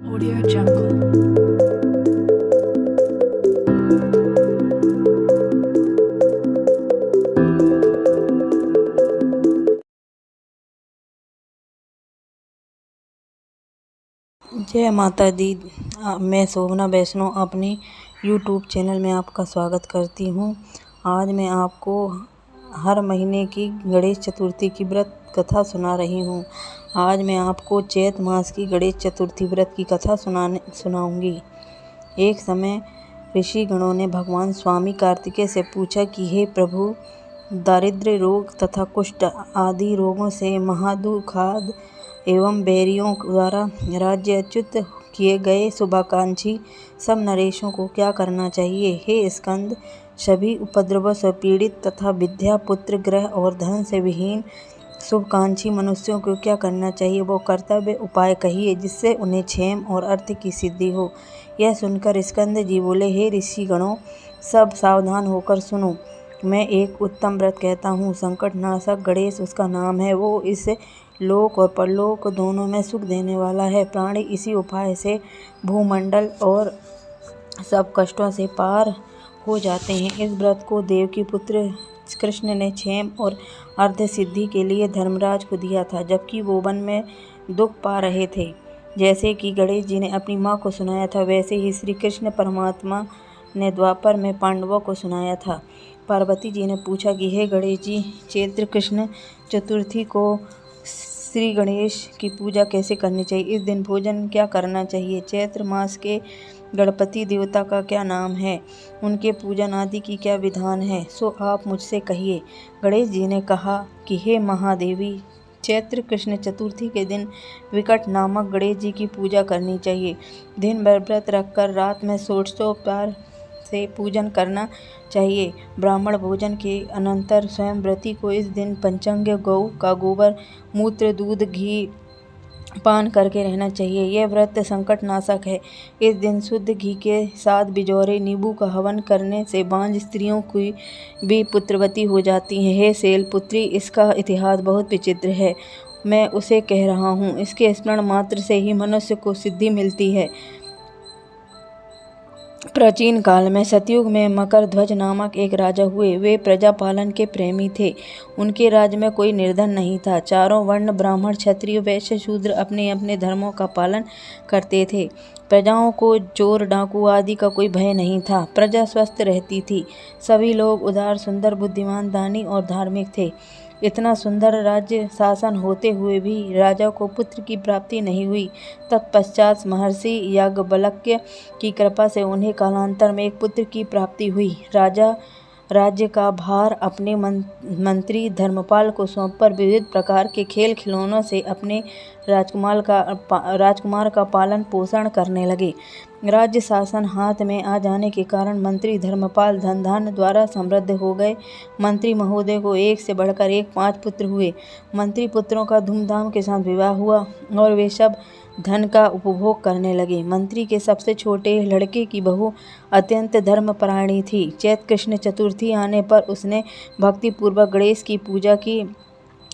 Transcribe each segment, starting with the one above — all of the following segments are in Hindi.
Audio Jungle। जय माता दी। मैं शोभना वैष्णव अपने YouTube चैनल में आपका स्वागत करती हूँ। आज मैं आपको हर महीने की गणेश चतुर्थी की व्रत कथा सुना रही हूँ। आज मैं आपको चैत मास की गणेश चतुर्थी व्रत की कथा सुनाऊंगी। एक समय ऋषि गणों ने भगवान स्वामी कार्तिकेय से पूछा कि हे प्रभु, दारिद्र्य रोग तथा कुष्ठ आदि रोगों से महादुखाद एवं बैरियों द्वारा राज्यच्युत किए गए शुभाकांक्षी सब नरेशों को क्या करना चाहिए? हे स्कंद, सभी उपद्रवों से पीड़ित तथा विद्या, पुत्र, ग्रह और धन से विहीन शुभकांक्षी मनुष्यों को क्या करना चाहिए? वो कर्तव्य उपाय कहिए जिससे उन्हें क्षेम और अर्थ की सिद्धि हो। यह सुनकर स्कंद जी बोले, हे ऋषि गणों, सब सावधान होकर सुनो। मैं एक उत्तम व्रत कहता हूँ। संकटनाशक गणेश उसका नाम है। वो इस लोक और परलोक दोनों में सुख देने वाला है। प्राणी इसी उपाय से भूमंडल और सब कष्टों से पार हो जाते हैं। इस व्रत को देवकी पुत्र कृष्ण ने क्षेम और अर्ध सिद्धि के लिए धर्मराज को दिया था, जबकि वो वन में दुख पा रहे थे। जैसे कि गणेश जी ने अपनी माँ को सुनाया था, वैसे ही श्री कृष्ण परमात्मा ने द्वापर में पांडवों को सुनाया था। पार्वती जी ने पूछा कि हे गणेश जी, चैत्र कृष्ण चतुर्थी को श्री गणेश की पूजा कैसे करनी चाहिए? इस दिन भोजन क्या करना चाहिए? चैत्र मास के गणपति देवता का क्या नाम है? उनके पूजन आदि की क्या विधान है? सो आप मुझसे कहिए। गणेश जी ने कहा कि हे महादेवी, चैत्र कृष्ण चतुर्थी के दिन विकट नामक गणेश जी की पूजा करनी चाहिए। दिन भर व्रत रखकर रात में षोडशोपचार से पूजन करना चाहिए। ब्राह्मण भोजन के अनंतर स्वयं व्रती को इस दिन पंचांग गौ का गोबर, मूत्र, दूध, घी पान करके रहना चाहिए। यह व्रत संकटनाशक है। इस दिन शुद्ध घी के साथ बिजौरे नींबू का हवन करने से बांझ स्त्रियों की भी पुत्रवती हो जाती हैं। हे शैलपुत्री, इसका इतिहास बहुत विचित्र है। मैं उसे कह रहा हूँ। इसके स्मरण मात्र से ही मनुष्य को सिद्धि मिलती है। प्राचीन काल में सतयुग में मकरध्वज नामक एक राजा हुए। वे प्रजा पालन के प्रेमी थे। उनके राज्य में कोई निर्धन नहीं था। चारों वर्ण ब्राह्मण, क्षत्रिय, वैश्य, शूद्र अपने अपने धर्मों का पालन करते थे। प्रजाओं को चोर, डाकू आदि का कोई भय नहीं था। प्रजा स्वस्थ रहती थी। सभी लोग उदार, सुंदर, बुद्धिमान, दानी और धार्मिक थे। इतना सुंदर राज्य शासन होते हुए भी राजा को पुत्र की प्राप्ति नहीं हुई। तत्पश्चात महर्षि याज्ञवल्क्य की कृपा से उन्हें कालांतर में एक पुत्र की प्राप्ति हुई। राजा राज्य का भार अपने मंत्री धर्मपाल को सौंपकर विविध प्रकार के खेल खिलौनों से अपने राजकुमार का पालन पोषण करने लगे। राज्य शासन हाथ में आ जाने के कारण मंत्री धर्मपाल धन धान्य द्वारा समृद्ध हो गए। मंत्री महोदय को एक से बढ़कर एक 5 पुत्र हुए। मंत्री पुत्रों का धूमधाम के साथ विवाह हुआ और वे सब धन का उपभोग करने लगे। मंत्री के सबसे छोटे लड़के की बहू अत्यंत धर्मपरायणी थी। चैत्र कृष्ण चतुर्थी आने पर उसने भक्तिपूर्वक गणेश की पूजा की।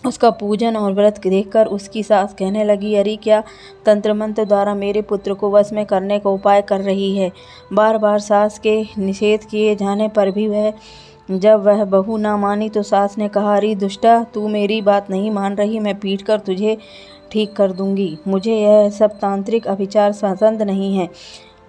उसका पूजन और व्रत देखकर उसकी सास कहने लगी, अरे क्या तंत्र मंत्र द्वारा मेरे पुत्र को वश में करने का उपाय कर रही है। बार बार सास के निषेध किए जाने पर भी जब वह बहू ना मानी तो सास ने कहा, अरे दुष्टा, तू मेरी बात नहीं मान रही, मैं पीट कर तुझे ठीक कर दूंगी। मुझे यह सब तांत्रिक अभिचार पसंद नहीं है।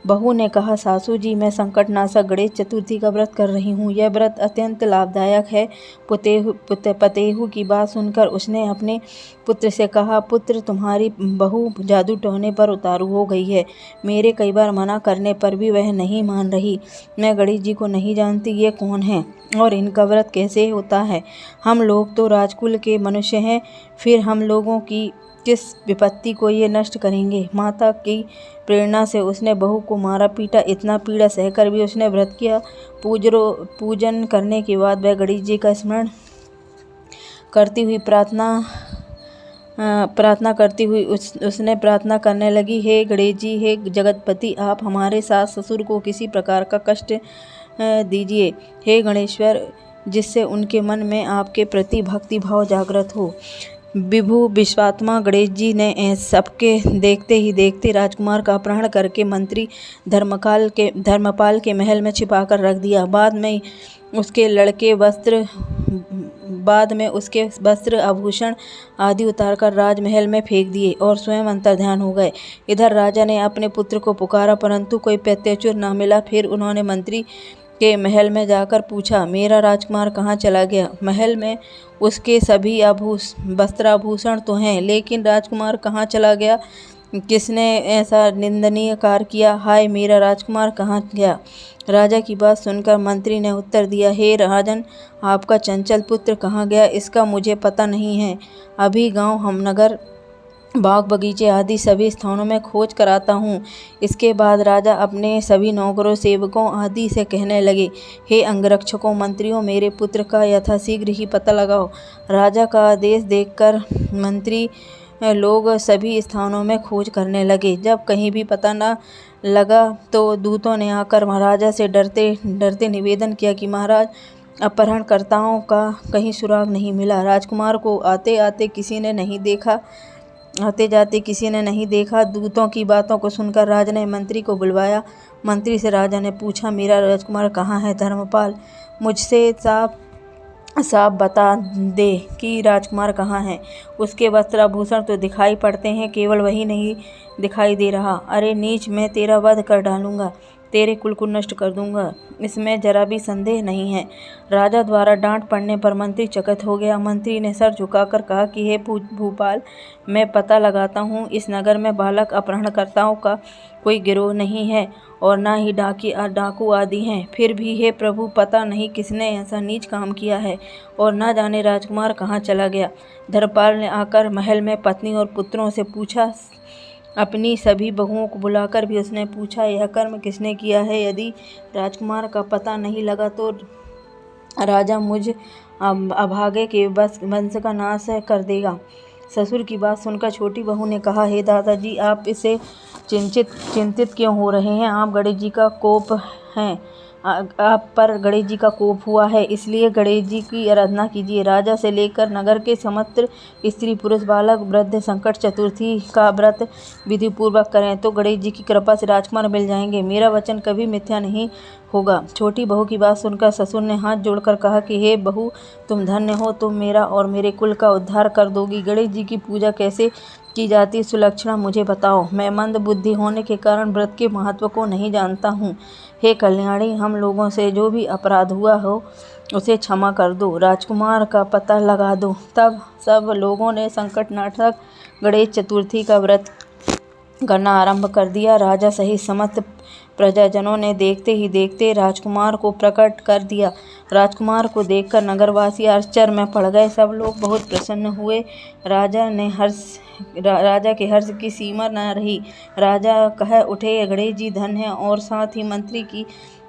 बहू ने कहा, सासू जी, मैं संकटनाशक गणेश चतुर्थी का व्रत कर रही हूँ। यह व्रत अत्यंत लाभदायक है। पतेहू की बात सुनकर उसने अपने पुत्र से कहा, पुत्र, तुम्हारी बहू जादू टोने पर उतारू हो गई है। मेरे कई बार मना करने पर भी वह नहीं मान रही। मैं गणेश जी को नहीं जानती, ये कौन है और इनका व्रत कैसे होता है। हम लोग तो राजकुल के मनुष्य हैं, फिर हम लोगों की किस विपत्ति को ये नष्ट करेंगे। माता की प्रेरणा से उसने बहू को मारा पीटा। इतना पीड़ा सहकर भी उसने व्रत किया। पूजन करने के बाद वह गणेश जी का स्मरण करती हुई प्रार्थना करती हुई उसने प्रार्थना करने लगी, हे गणेश जी, हे जगतपति, आप हमारे सास ससुर को किसी प्रकार का कष्ट दीजिए। हे गणेश्वर, जिससे उनके मन में आपके प्रति भक्ति भाव जागृत हो। विभु विश्वात्मा गणेश जी ने सबके देखते ही देखते राजकुमार का अपहरण करके मंत्री धर्मपाल के महल में छिपाकर रख दिया। बाद में उसके वस्त्र आभूषण आदि उतारकर राजमहल में फेंक दिए और स्वयं अंतर्ध्यान हो गए। इधर राजा ने अपने पुत्र को पुकारा, परंतु कोई प्रत्युत्तर न मिला। फिर उन्होंने मंत्री के महल में जाकर पूछा, मेरा राजकुमार कहाँ चला गया? महल में उसके सभी वस्त्राभूषण तो हैं, लेकिन राजकुमार कहाँ चला गया? किसने ऐसा निंदनीय कार्य किया? हाय, मेरा राजकुमार कहाँ गया? राजा की बात सुनकर मंत्री ने उत्तर दिया, हे राजन, आपका चंचल पुत्र कहाँ गया इसका मुझे पता नहीं है। अभी गांव, हमनगर, बाग बगीचे आदि सभी स्थानों में खोज कराता हूँ। इसके बाद राजा अपने सभी नौकरों, सेवकों आदि से कहने लगे, हे अंगरक्षकों, मंत्रियों, मेरे पुत्र का यथाशीघ्र ही पता लगाओ। राजा का आदेश देखकर मंत्री लोग सभी स्थानों में खोज करने लगे। जब कहीं भी पता न लगा तो दूतों ने आकर महाराजा से डरते डरते निवेदन किया कि महाराज, अपहरणकर्ताओं का कहीं सुराग नहीं मिला। राजकुमार को आते जाते किसी ने नहीं देखा। दूतों की बातों को सुनकर राजा ने मंत्री को बुलवाया। मंत्री से राजा ने पूछा, मेरा राजकुमार कहाँ है? धर्मपाल, मुझसे साफ बता दे कि राजकुमार कहाँ है। उसके वस्त्राभूषण तो दिखाई पड़ते हैं, केवल वही नहीं दिखाई दे रहा। अरे नीच, मैं तेरा वध कर डालूंगा, तेरे कुल को नष्ट कर दूंगा, इसमें जरा भी संदेह नहीं है। राजा द्वारा डांट पड़ने पर मंत्री चकित हो गया। मंत्री ने सर झुकाकर कहा कि हे भूपाल, मैं पता लगाता हूँ, इस नगर में बालक अपहरणकर्ताओं का कोई गिरोह नहीं है और न ही डाकू आदि हैं। फिर भी हे प्रभु, पता नहीं किसने ऐसा नीच काम किया है और न जाने राजकुमार कहाँ चला गया। धर्मपाल ने आकर महल में पत्नी और पुत्रों से पूछा। अपनी सभी बहुओं को बुलाकर भी उसने पूछा, यह कर्म किसने किया है? यदि राजकुमार का पता नहीं लगा तो राजा मुझ अभागे के वंश का नाश कर देगा। ससुर की बात सुनकर छोटी बहू ने कहा, हे दादाजी, आप इसे चिंतित क्यों हो रहे हैं? आप गणेश जी का कोप है, आप पर गणेश जी का कोप हुआ है, इसलिए गणेश जी की आराधना कीजिए। राजा से लेकर नगर के समस्त स्त्री पुरुष बालक वृद्ध संकट चतुर्थी का व्रत विधि पूर्वक करें तो गणेश जी की कृपा से राजकुमार मिल जाएंगे। मेरा वचन कभी मिथ्या नहीं होगा। छोटी बहू की बात सुनकर ससुर ने हाथ जोड़कर कहा कि हे बहू, तुम धन्य हो, तुम मेरा और मेरे कुल का उद्धार कर दोगी। गणेश जी की पूजा कैसे की जाती सुलक्षणा मुझे बताओ। मैं मंद बुद्धि होने के कारण व्रत के महत्व को नहीं जानता हूँ। हे कल्याणी, हम लोगों से जो भी अपराध हुआ हो उसे क्षमा कर दो, राजकुमार का पता लगा दो। तब सब लोगों ने संकट नाटक गणेश चतुर्थी का व्रत करना आरंभ कर दिया। राजा सहित समस्त प्रजाजनों ने देखते ही देखते राजकुमार को प्रकट कर दिया। राजकुमार को देखकर नगरवासी आश्चर्य में पड़ गए। सब लोग बहुत प्रसन्न हुए। राजा के हर्ष की सीमा न रही। राजा कह उठे, गणेश जी धन्य है और साथ ही मंत्री की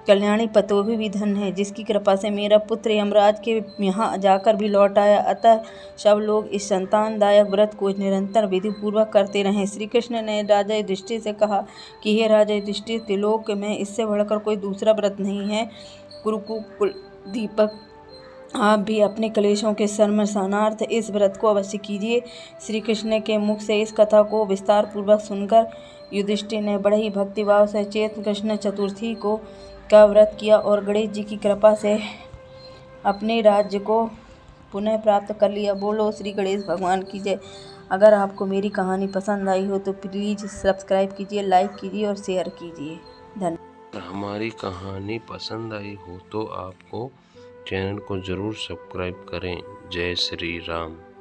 कल्याणी पतोही भी धन्य है, जिसकी कृपा से मेरा पुत्र यमराज के यहाँ जाकर भी लौट आया। अतः सब लोग इस संतानदायक व्रत को निरंतर विधि पूर्वक करते रहें। श्री कृष्ण ने राजा युधिष्ठिर से कहा कि हे राजा युधिष्ठिर, त्रिलोक में इससे बढ़कर कोई दूसरा व्रत नहीं है। कुरुकुल दीपक, आप भी अपने क्लेशों के शमनार्थ इस व्रत को अवश्य कीजिए। श्री कृष्ण के मुख से इस कथा को विस्तार पूर्वक सुनकर युधिष्ठिर ने बड़े ही भक्तिभाव से चैत्र कृष्ण चतुर्थी का व्रत किया और गणेश जी की कृपा से अपने राज्य को पुनः प्राप्त कर लिया। बोलो श्री गणेश भगवान की जय। अगर आपको मेरी कहानी पसंद आई हो तो प्लीज़ सब्सक्राइब कीजिए, लाइक कीजिए और शेयर कीजिए। धन्यवाद। हमारी कहानी पसंद आई हो तो आपको चैनल को ज़रूर सब्सक्राइब करें। जय श्री राम।